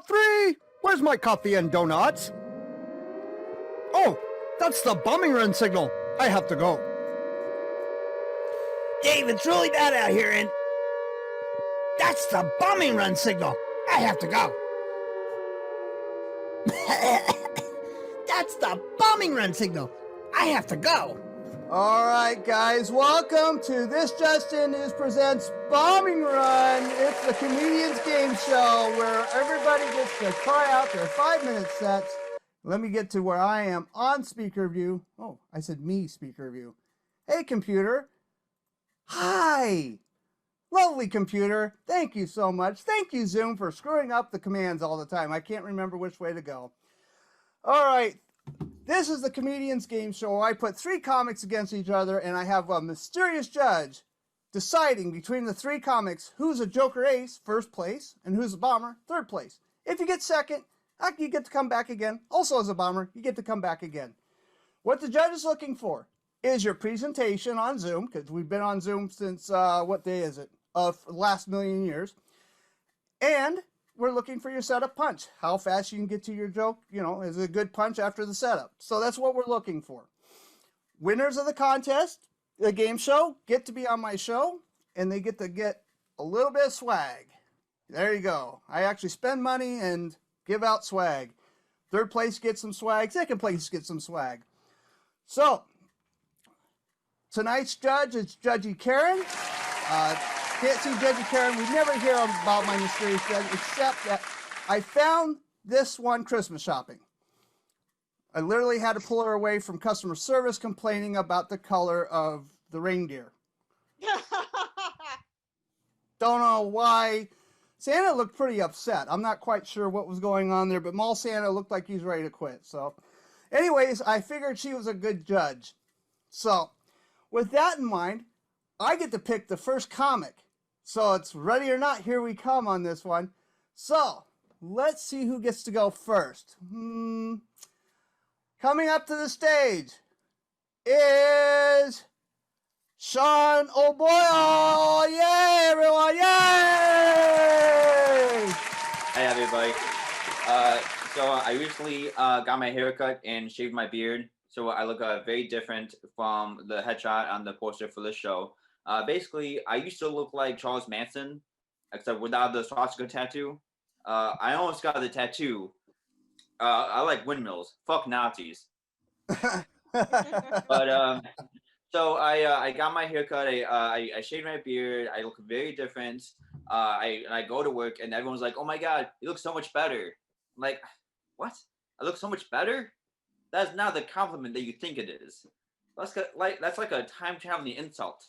three. Where's my coffee and donuts? Oh, that's the bombing run signal. I have to go. Dave, it's really bad out here, and that's the bombing run signal. I have to go. That's the bombing run signal. I have to go. All right, guys, welcome to This Just In News Presents Bombing Run. It's the Comedians Game Show where everybody gets to try out their 5-minute sets. Let me get to where I am on speaker view. Oh, I said me speaker view. Hey, computer. Hi. Lovely computer. Thank you so much. Thank you, Zoom, for screwing up the commands all the time. I can't remember which way to go. All right. This is the Comedians Game Show. I put 3 comics against each other, and I have a mysterious judge deciding between the 3 comics who's a Joker Ace, first place, and who's a bomber, third place. If you get second, you get to come back again. Also as a bomber, you get to come back again. What the judge is looking for is your presentation on Zoom, because we've been on Zoom since, what day is it? The last million years. And we're looking for your setup punch. How fast you can get to your joke, is a good punch after the setup. So that's what we're looking for. Winners of the contest, the game show, get to be on my show, and they get to get a little bit of swag. There you go. I actually spend money and give out swag. Third place gets some swag. Second place gets some swag. So, tonight's judge is Judgy Karen. Can't see Judgy Karen. We never hear about my mysterious judge, except that I found this one Christmas shopping. I literally had to pull her away from customer service complaining about the color of the reindeer. Don't know why. Santa looked pretty upset. I'm not quite sure what was going on there, but Mall Santa looked like he's ready to quit. So, anyways, I figured she was a good judge. So, with that in mind, I get to pick the first comic. So it's ready or not, here we come on this one. So, let's see who gets to go first. Coming up to the stage is Sean O'Boyle. Yay, everyone, yay! Hey, everybody. So I recently got my hair cut and shaved my beard. So I look very different from the headshot on the poster for this show. Basically, I used to look like Charles Manson, except without the swastika tattoo. I almost got the tattoo. I like windmills. Fuck Nazis. But so I got my hair cut. I shaved my beard. I look very different. I go to work and everyone's like, "Oh my god, you look so much better." I'm like, what? I look so much better? That's not the compliment that you think it is. That's like a time traveling insult.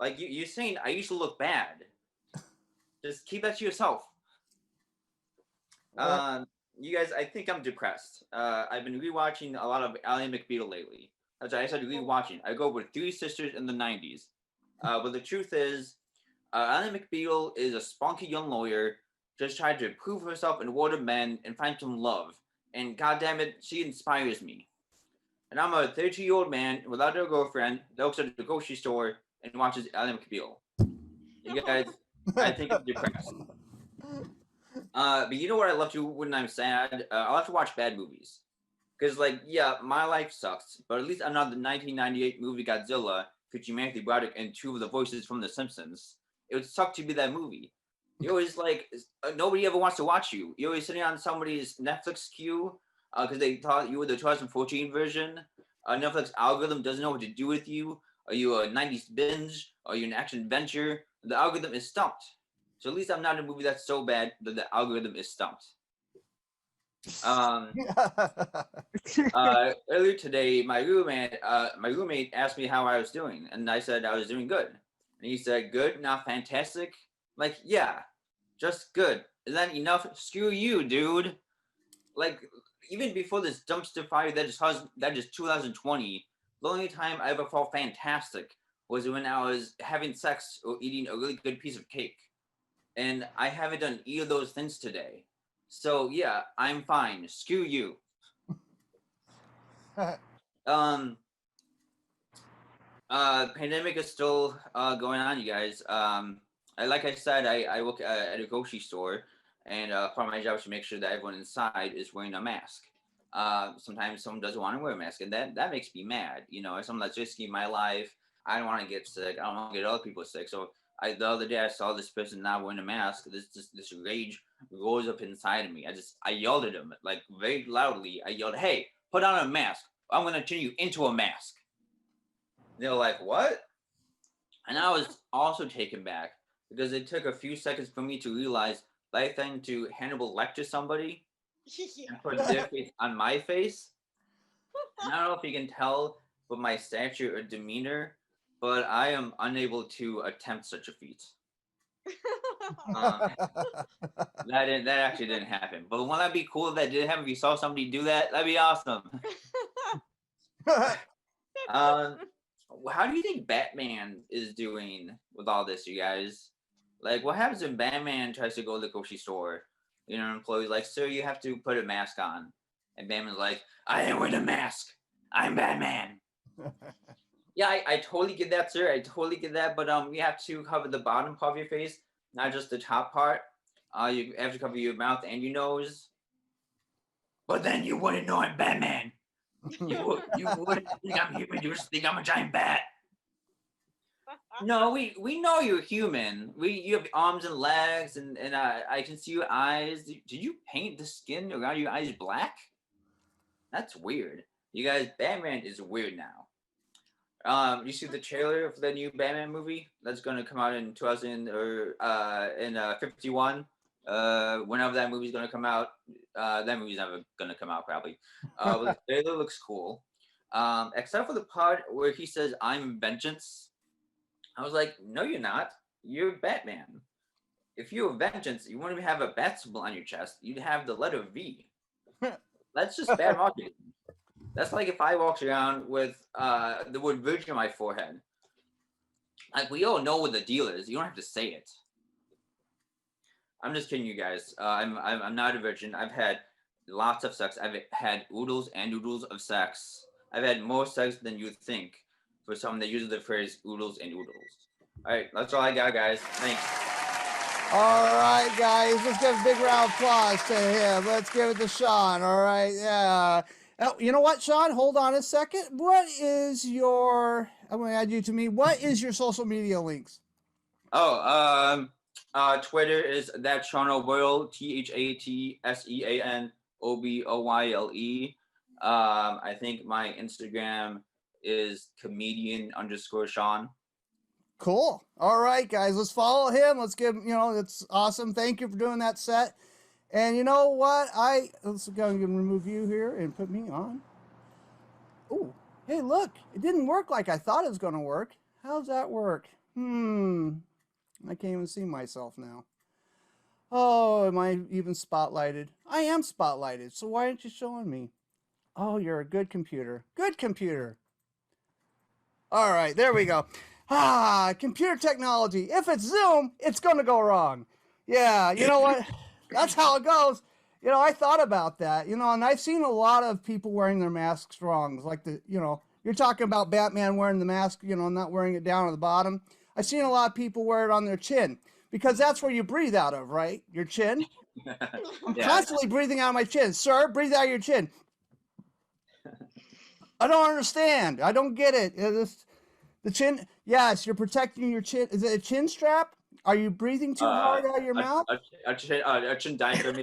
Like you're saying I used to look bad. Just keep that to yourself. You guys, I think I'm depressed. I've been rewatching a lot of Ally McBeal lately. That's why I said rewatching. I go with 3 sisters in the 90s. But the truth is, Ally McBeal is a spunky young lawyer just trying to prove herself in the world of men and find some love. And goddamn it, she inspires me. And I'm a 30-year-old man without a girlfriend that works at the grocery store and watches Ally McBeal. You guys, I think I'm depressed. But you know what I love to when I'm sad? I love to watch bad movies. Because, yeah, my life sucks, but at least I'm not the 1998 movie Godzilla featuring Matthew Broderick and 2 of the voices from The Simpsons. It would suck to be that movie. You're always nobody ever wants to watch you. You're always sitting on somebody's Netflix queue because they thought you were the 2014 version. Netflix algorithm doesn't know what to do with you. Are you a 90s binge? Are you an action adventure? The algorithm is stumped. So at least I'm not in a movie that's so bad that the algorithm is stumped. Earlier today, my roommate asked me how I was doing, and I said I was doing good. And he said, "Good, not fantastic." Like, yeah, just good. Is that enough? Screw you, dude. Like, even before this dumpster fire that is 2020, the only time I ever felt fantastic was when I was having sex or eating a really good piece of cake. And I haven't done either of those things today. So yeah, I'm fine. Screw you. Pandemic is still going on, you guys. Like I said, I work at a grocery store, and part of my job is to make sure that everyone inside is wearing a mask. Sometimes someone doesn't want to wear a mask, and that makes me mad. You know, as someone that's risking my life, I don't want to get sick. I don't want to get other people sick. So the other day I saw this person not wearing a mask. This rage rose up inside of me. I yelled at him like very loudly. I yelled, "Hey, put on a mask! I'm gonna turn you into a mask." They were like, "What?" And I was also taken back because it took a few seconds for me to realize like then to Hannibal Lecter somebody and put their face on my face. And I don't know if you can tell with my stature or demeanor, but I am unable to attempt such a feat. Um, that actually didn't happen. But wouldn't that be cool if that did happen? If you saw somebody do that, that'd be awesome. How do you think Batman is doing with all this, you guys? Like, what happens when Batman tries to go to the grocery store? You know, employees like, "Sir, you have to put a mask on," and Batman's like, "I ain't wearing a mask. I'm Batman." Yeah, I totally get that, sir. I totally get that, but you have to cover the bottom part of your face, not just the top part. You have to cover your mouth and your nose. But then you wouldn't know I'm Batman. You wouldn't think I'm human. You just think I'm a giant bat. No, we know you're human. You have arms and legs, and I can see your eyes. Did you paint the skin around your eyes black? That's weird. You guys, Batman is weird now. You see the trailer for the new Batman movie that's going to come out in 2000 or in 51. Whenever that movie's going to come out, that movie's never going to come out probably. But the trailer looks cool, except for the part where he says, "I'm vengeance." I was like, "No, you're not. You're Batman. If you were vengeance, you wouldn't have a bat symbol on your chest. You'd have the letter V. That's just bad marketing. That's like if I walked around with the word virgin on my forehead. Like, we all know what the deal is. You don't have to say it. I'm just kidding, you guys. I'm not a virgin. I've had lots of sex. I've had oodles and oodles of sex. I've had more sex than you'd think for someone that uses the phrase oodles and oodles. All right, that's all I got, guys. Thanks. All right, guys, let's give a big round of applause to him. Let's give it to Sean. All right, yeah. Oh, you know what, Sean? Hold on a second. What is your? I'm going to add you to me. What is your social media links? Oh, Twitter is that Sean O'Boyle, ThatSeanOboyle. I think my Instagram is comedian_Sean. Cool. All right, guys, let's follow him. Let's give, it's awesome. Thank you for doing that set. And you know what? Let's go and remove you here and put me on. Oh, hey, look, it didn't work like I thought it was going to work. How's that work? I can't even see myself now. Oh, am I even spotlighted? I am spotlighted, so why aren't you showing me? Oh, you're a good computer. Good computer. All right, there we go. Computer technology. If it's Zoom, it's going to go wrong. Yeah, you know what? That's how it goes. I thought about that, and I've seen a lot of people wearing their masks wrong. Like you're talking about Batman wearing the mask, not wearing it down at the bottom. I've seen a lot of people wear it on their chin because that's where you breathe out of, right? Your chin. I'm constantly breathing out of my chin. Sir, breathe out of your chin. I don't understand. I don't get it. The chin, yes, you're protecting your chin. Is it a chin strap? Are you breathing too hard out of your mouth? A chin diaper.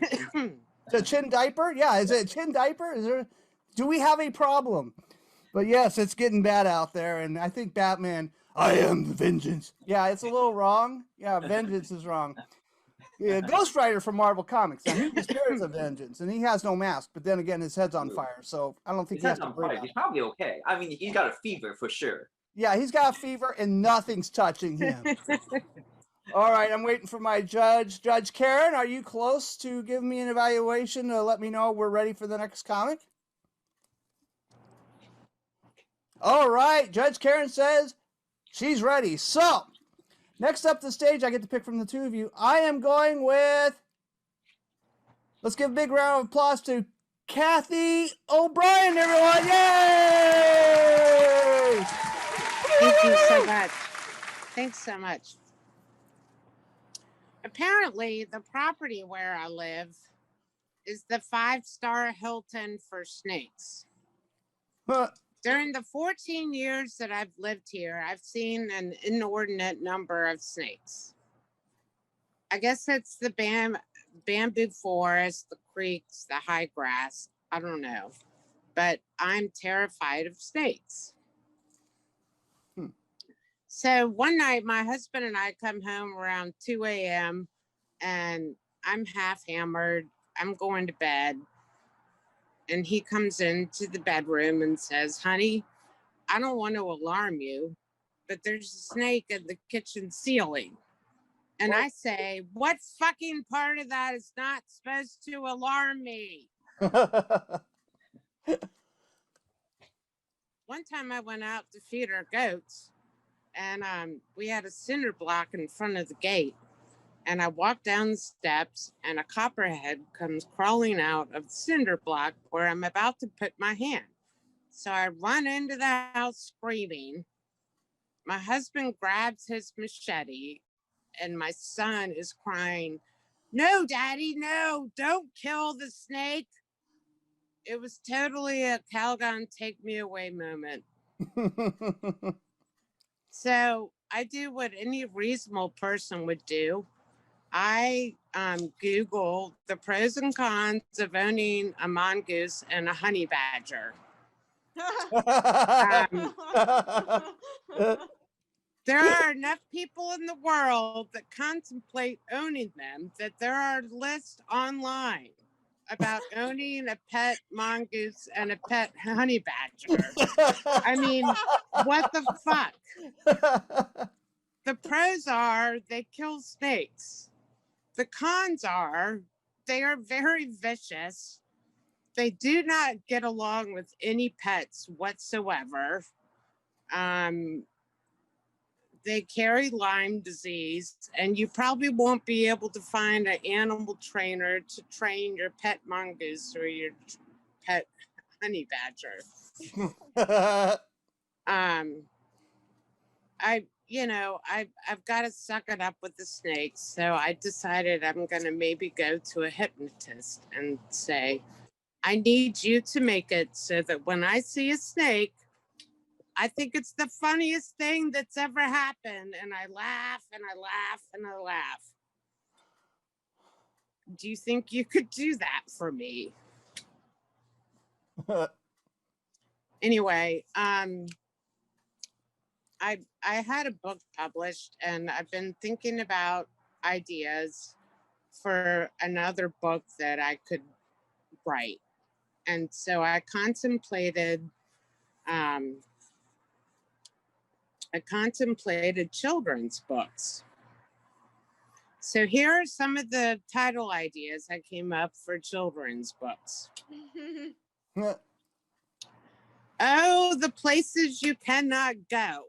A chin diaper? Yeah, is it a chin diaper? Do we have a problem? But yes, it's getting bad out there, and I think Batman, I am the vengeance. Yeah, it's a little wrong. Yeah, vengeance is wrong. Yeah, Ghost Rider from Marvel Comics. Now, he carries a vengeance, and he has no mask, but then again, his head's on fire, so I don't think he has to breathe out. He's probably okay. I mean, he's got a fever for sure. Yeah, he's got a fever, and nothing's touching him. All right, I'm waiting for my judge. Judge Karen, are you close to giving me an evaluation to let me know we're ready for the next comic? All right, Judge Karen says she's ready. So, next up the stage, I get to pick from the two of you. I am going with, let's give a big round of applause to Kathy O'Brien, everyone. Yay! Thank you so much. Thanks so much. Apparently, the property where I live is the 5-star Hilton for snakes. During the 14 years that I've lived here, I've seen an inordinate number of snakes. I guess it's the bamboo forest, the creeks, the high grass. I don't know. But I'm terrified of snakes. So one night, my husband and I come home around 2 a.m. and I'm half hammered. I'm going to bed. And he comes into the bedroom and says, honey, I don't want to alarm you, but there's a snake in the kitchen ceiling. And I say, what fucking part of that is not supposed to alarm me? One time I went out to feed our goats, and we had a cinder block in front of the gate. And I walked down the steps, and a copperhead comes crawling out of the cinder block where I'm about to put my hand. So I run into the house screaming. My husband grabs his machete, and my son is crying, no, Daddy, no, don't kill the snake. It was totally a Calgon take me away moment. So I do what any reasonable person would do. I Google the pros and cons of owning a mongoose and a honey badger. There are enough people in the world that contemplate owning them that there are lists online about owning a pet mongoose and a pet honey badger. I mean, what the fuck? The pros are they kill snakes. The cons are they are very vicious. They do not get along with any pets whatsoever. They carry Lyme disease, and you probably won't be able to find an animal trainer to train your pet mongoose or your pet honey badger. I've got to suck it up with the snakes. So I decided I'm going to maybe go to a hypnotist and say, I need you to make it so that when I see a snake, I think it's the funniest thing that's ever happened. And I laugh and I laugh and I laugh. Do you think you could do that for me? Anyway, I had a book published, and I've been thinking about ideas for another book that I could write. And so I contemplated children's books. So here are some of the title ideas I came up for children's books. Oh, the places you cannot go.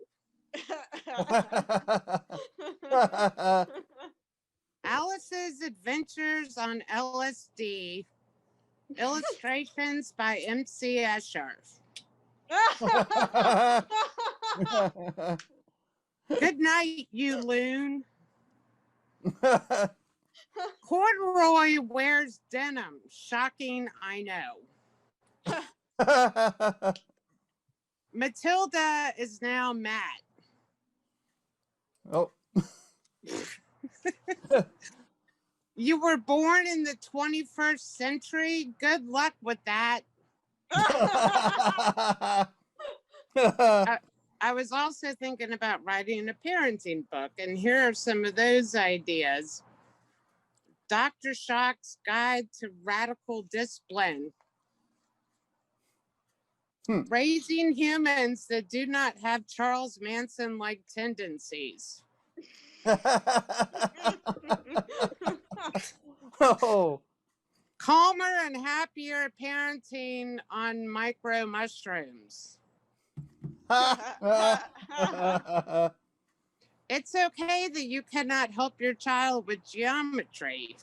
Alice's Adventures on LSD. Illustrations by MC Escher. Good night, you loon. Corduroy wears denim. Shocking, I know. Matilda is now mad. Oh. You were born in the 21st century. Good luck with that. I was also thinking about writing a parenting book, and here are some of those ideas. Dr. Shock's Guide to Radical Discipline. Raising humans that do not have Charles Manson-like tendencies. Oh. Calmer and happier parenting on micro mushrooms. It's okay that you cannot help your child with geometry.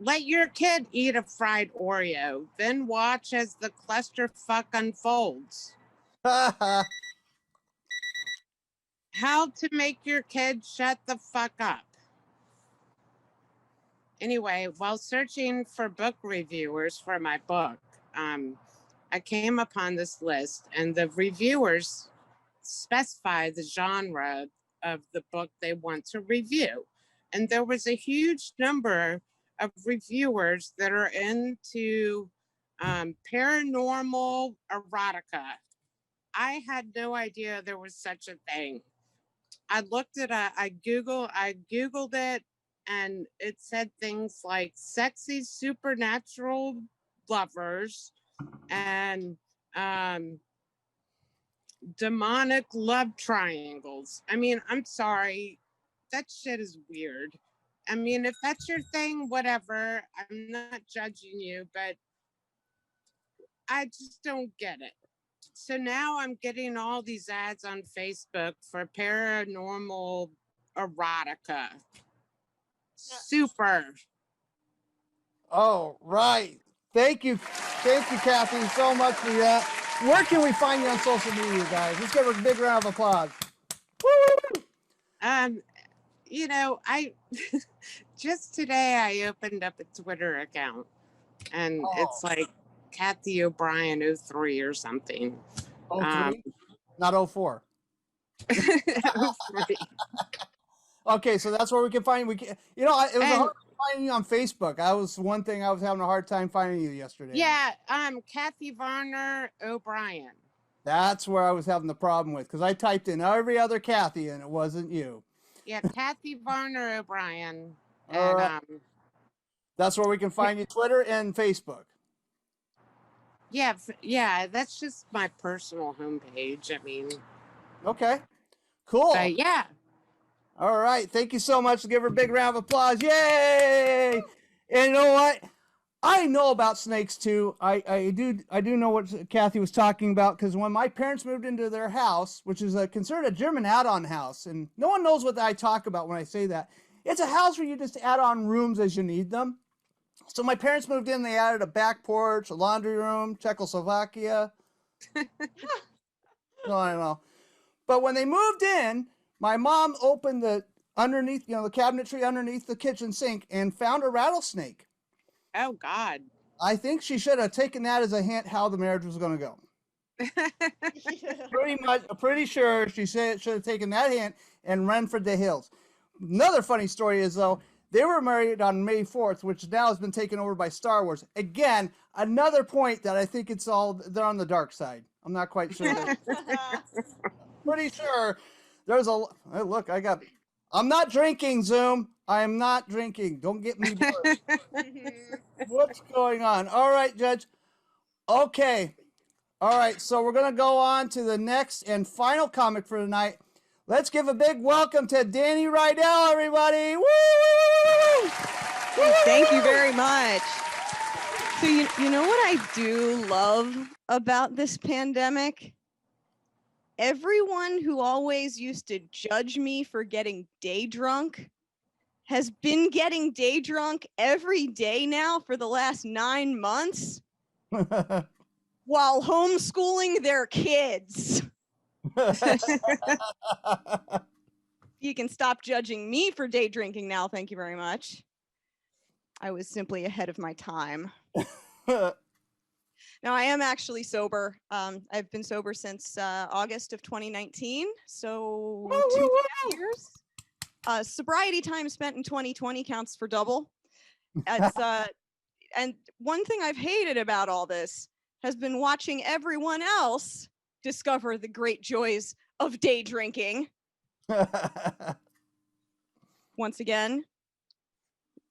Let your kid eat a fried Oreo, then watch as the clusterfuck unfolds. How to make your kid shut the fuck up. Anyway, while searching for book reviewers for my book, I came upon this list, and the reviewers specify the genre of the book they want to review. And there was a huge number of reviewers that are into paranormal erotica. I had no idea there was such a thing. I looked at I googled it, and it said things like sexy supernatural lovers and demonic love triangles. I mean, I'm sorry, that shit is weird. I mean, if that's your thing, whatever. I'm not judging you, but I just don't get it. So now I'm getting all these ads on Facebook for paranormal erotica. Super. Oh, right. Thank you, Kathy, so much for that. Where can we find you on social media, guys? Let's give her a big round of applause. Woo! I just today I opened up a Twitter account, and it's like Kathy O'Brien 03 or something. 03? Not 04. 03. Okay, so that's where we can find you. It was hard finding you on Facebook. That was one thing I was having a hard time finding you yesterday. Yeah, Kathy Varner O'Brien. That's where I was having the problem with, because I typed in every other Kathy and it wasn't you. Yeah, Kathy Varner O'Brien. All right. That's where we can find you, Twitter and Facebook. Yeah, that's just my personal homepage. I mean. Okay, cool. But yeah. All right, thank you so much. Give her a big round of applause. Yay! And you know what? I know about snakes too. I do know what Kathy was talking about, because when my parents moved into their house, which is considered a German add-on house, and no one knows what I talk about when I say that. It's a house where you just add on rooms as you need them. So my parents moved in, they added a back porch, a laundry room, Czechoslovakia. No, I don't know. But when they moved in, my mom opened the cabinetry underneath the kitchen sink and found a rattlesnake. Oh, God. I think she should have taken that as a hint how the marriage was going to go. Pretty sure she should have taken that hint and run for the hills. Another funny story is, though, they were married on May 4th, which now has been taken over by Star Wars. Again, another point that I think they're on the dark side. I'm not quite sure. Pretty sure there's look, I'm not drinking, Zoom. I am not drinking. Don't get me burnt. What's going on? All right, Judge. Okay. All right, so we're going to go on to the next and final comic for tonight. Let's give a big welcome to Dani Riedel, everybody. Woo! Thank you very much. So you know what I do love about this pandemic? Everyone who always used to judge me for getting day drunk has been getting day drunk every day now for the last 9 months while homeschooling their kids. You can stop judging me for day drinking now. Thank you very much. I was simply ahead of my time. Now, I am actually sober. I've been sober since August of 2019, so 2.5 years. Sobriety time spent in 2020 counts for double. And one thing I've hated about all this has been watching everyone else discover the great joys of day drinking. Once again,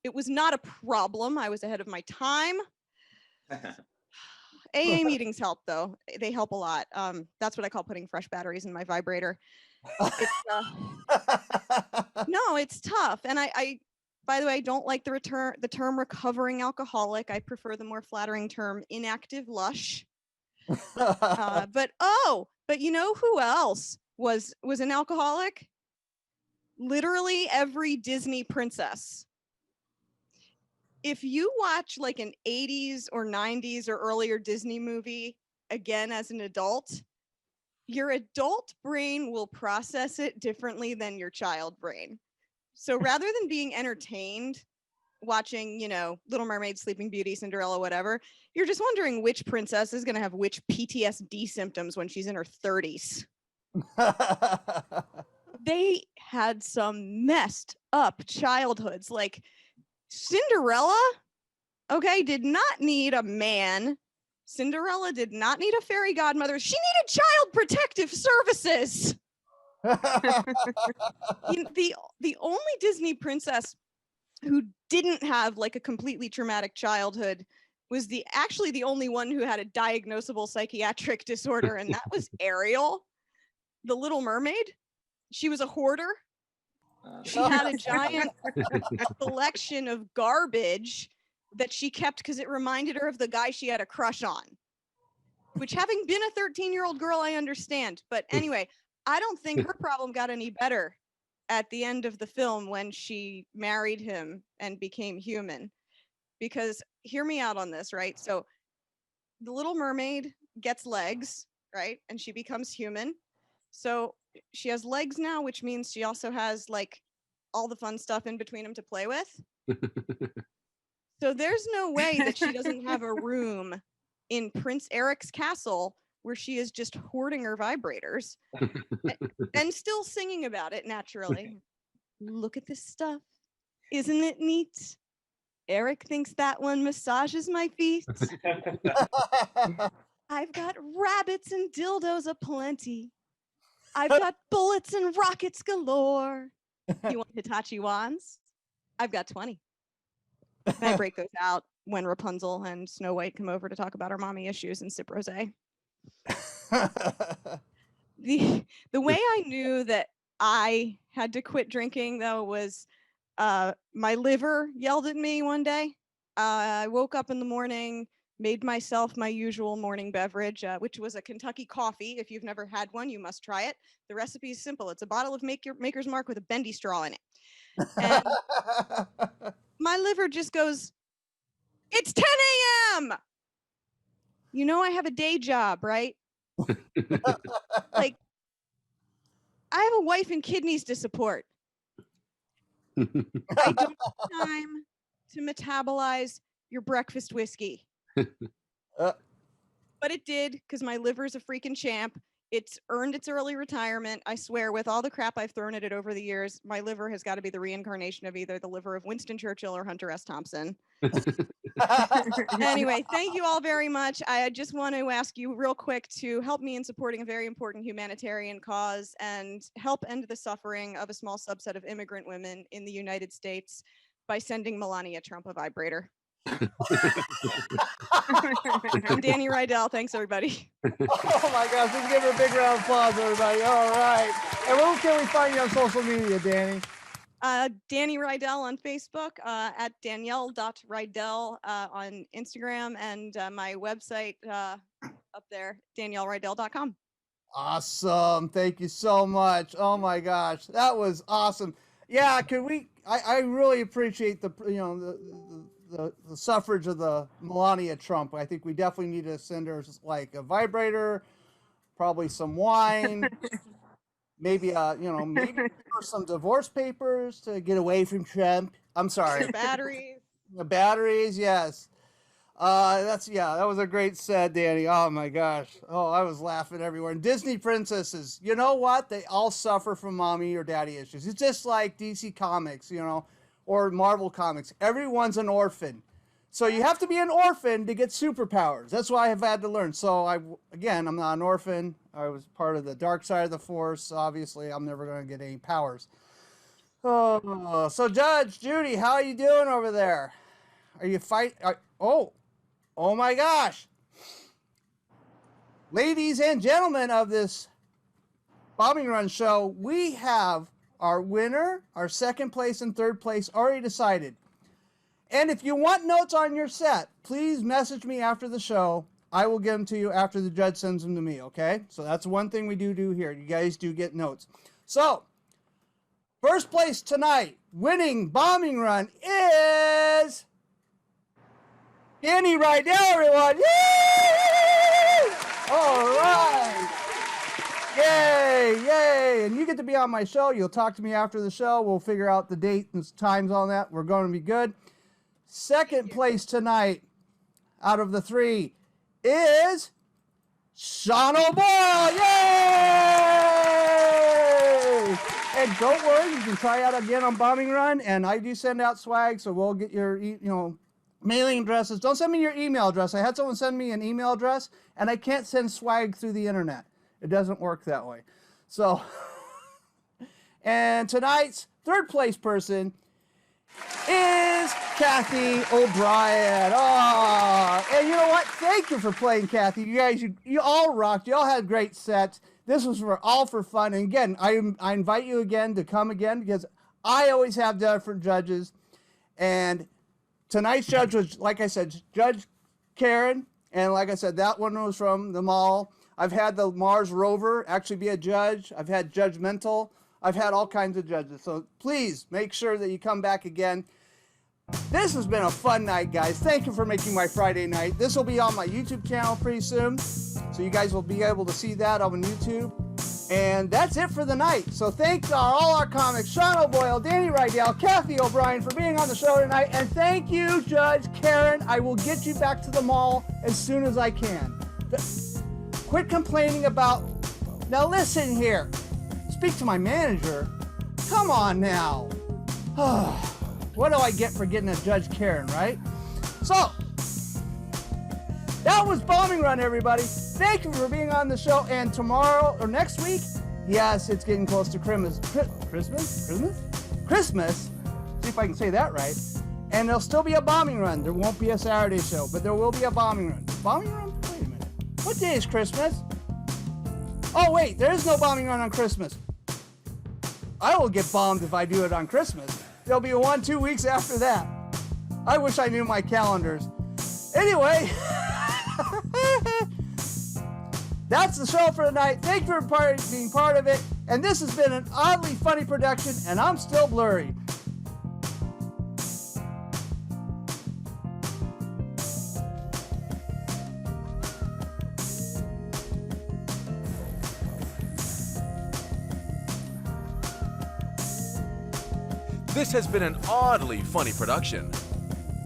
it was not a problem. I was ahead of my time. AA meetings help, though. They help a lot. That's what I call putting fresh batteries in my vibrator. No, it's tough. And I, by the way, I don't like the term recovering alcoholic. I prefer the more flattering term inactive lush. But you know who else was an alcoholic? Literally every Disney princess. If you watch like an 80s or 90s or earlier Disney movie again as an adult, your adult brain will process it differently than your child brain. So rather than being entertained watching, Little Mermaid, Sleeping Beauty, Cinderella, whatever, you're just wondering which princess is going to have which PTSD symptoms when she's in her 30s. They had some messed up childhoods. Like Cinderella, okay, did not need a man. Cinderella did not need a fairy godmother. She needed child protective services. The only Disney princess who didn't have like a completely traumatic childhood was actually the only one who had a diagnosable psychiatric disorder, and that was Ariel, the Little Mermaid. She was a hoarder. She had a giant collection of garbage that she kept because it reminded her of the guy she had a crush on. Which, having been a 13-year-old girl, I understand. But anyway, I don't think her problem got any better at the end of the film when she married him and became human. Because, hear me out on this, right? So, the Little Mermaid gets legs, right? And she becomes human. So, she has legs now, which means she also has, like, all the fun stuff in between them to play with. So, there's no way that she doesn't have a room in Prince Eric's castle where she is just hoarding her vibrators and still singing about it naturally. Look at this stuff. Isn't it neat? Eric thinks that one massages my feet. I've got rabbits and dildos aplenty. I've got bullets and rockets galore. You want Hitachi wands? I've got 20. And I break those out when Rapunzel and Snow White come over to talk about her mommy issues and sip rosé. The way I knew that I had to quit drinking, though, was my liver yelled at me one day. I woke up in the morning, made myself my usual morning beverage, which was a Kentucky coffee. If you've never had one, you must try it. The recipe is simple. It's a bottle of Maker's Mark with a bendy straw in it. And my liver just goes, it's 10 a.m. You know I have a day job, right? Like, I have a wife and kidneys to support. I don't have time to metabolize your breakfast whiskey. But it did, because my liver's a freaking champ. It's earned its early retirement. I swear, with all the crap I've thrown at it over the years, my liver has got to be the reincarnation of either the liver of Winston Churchill or Hunter S. Thompson. Anyway, thank you all very much. I just want to ask you real quick to help me in supporting a very important humanitarian cause and help end the suffering of a small subset of immigrant women in the United States by sending Melania Trump a vibrator. I'm Dani Riedel. Thanks, everybody. Oh my gosh, let's give her a big round of applause, everybody. All right. And where can we find you on social media, Dani? Dani Riedel on Facebook, at Danielle.Riedel on Instagram, and my website up there, DanielleRiedel.com. Awesome. Thank you so much. Oh my gosh. That was awesome. Yeah, I really appreciate the suffrage of the Melania Trump. I think we definitely need to send her like a vibrator, probably some wine, maybe maybe some divorce papers to get away from Trump. I'm sorry. Batteries. The batteries, yes. That was a great set, Dani. Oh my gosh. Oh, I was laughing everywhere. And Disney princesses, you know what? They all suffer from mommy or daddy issues. It's just like DC Comics, or Marvel Comics. Everyone's an orphan. So you have to be an orphan to get superpowers. That's what I have had to learn. So I'm not an orphan. I was part of the dark side of the force. Obviously, I'm never going to get any powers. Oh, so Judge Judy, how are you doing over there? Are you Oh my gosh. Ladies and gentlemen of this Bombing Run show, we have our winner, our second place and third place already decided. And if you want notes on your set, please message me after the show. I will give them to you after the judge sends them to me, okay? So that's one thing we do here. You guys do get notes. So, first place tonight, winning Bombing Run is Dani Riedel, everyone. Yay! All right. Yay, yay. And you get to be on my show. You'll talk to me after the show. We'll figure out the date and times on that. We're going to be good. Second place tonight out of the 3 is Sean O'Boyle. Yay! And don't worry, you can try out again on Bombing Run. And I do send out swag, so we'll get your, mailing addresses. Don't send me your email address. I had someone send me an email address, and I can't send swag through the internet. It doesn't work that way. So, and tonight's third place person is Kathy O'Brien. Oh, and you know what? Thank you for playing, Kathy. You guys, you all rocked. You all had great sets. This was all for fun. And again, I invite you again to come again because I always have different judges. And tonight's judge was, like I said, Judge Karen. And like I said, that one was from the mall. I've had the Mars Rover actually be a judge. I've had Judgmental. I've had all kinds of judges. So please make sure that you come back again. This has been a fun night, guys. Thank you for making my Friday night. This will be on my YouTube channel pretty soon. So you guys will be able to see that on YouTube. And that's it for the night. So thanks all our comics, Sean O'Boyle, Dani Riedel, Kathy O'Brien for being on the show tonight. And thank you, Judge Karen. I will get you back to the mall as soon as I can. Quit complaining about... Now listen here. Speak to my manager. Come on now. What do I get for getting a Judge Karen, right? So, that was Bombing Run, everybody. Thank you for being on the show. And tomorrow, or next week, yes, it's getting close to Christmas. Christmas? See if I can say that right. And there'll still be a Bombing Run. There won't be a Saturday show, but there will be a Bombing Run. Bombing Run? Wait a minute. What day is Christmas? Oh, wait, there is no Bombing Run on Christmas. I will get bombed if I do it on Christmas. There'll be 1-2 weeks after that. I wish I knew my calendars. Anyway, that's the show for tonight. Thank you for being part of it. And this has been an oddly funny production, and I'm still blurry. This has been an oddly funny production.